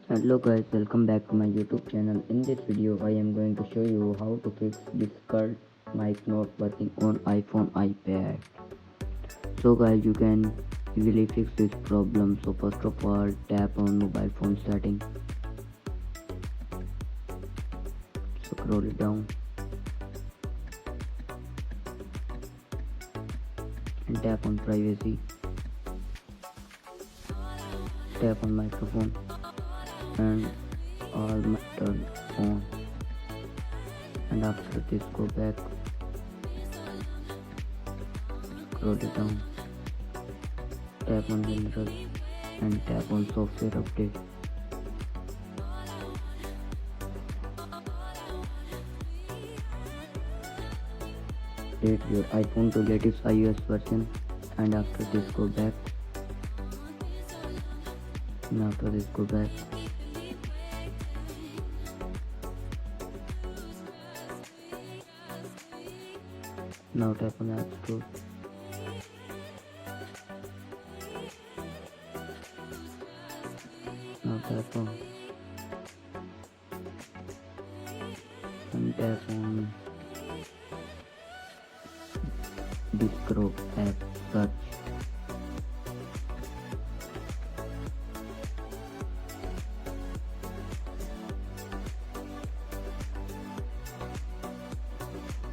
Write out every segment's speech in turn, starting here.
Hello guys, welcome back to my YouTube channel. In this video I am going to show you how to fix difficult mic not working on iPhone iPad. So guys, you can easily fix this problem. So first of all, tap on mobile phone setting, scroll it down and tap on privacy, tap on microphone and all mic turn on, and after this go back, scroll it down, tap on general and tap on software update. Update your iPhone to latest iOS version, and after this go back, and after this go back, now tap on App Store, now tap on and tap on Discro app search.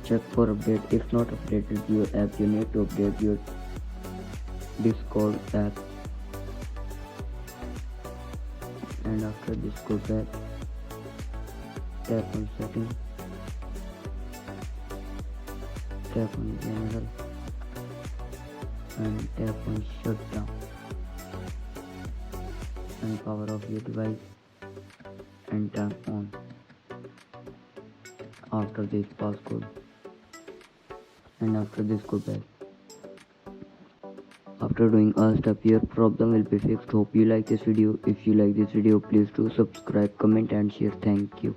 Check for update. If not updated your app, you need to update your Discord app. And after this go back, tap on setting, tap on general and tap on shutdown and power off your device and turn on. After this passcode and after this go back. After doing all step, your problem will be fixed. Hope you like this video. If you like this video, please do subscribe, comment and share. Thank you.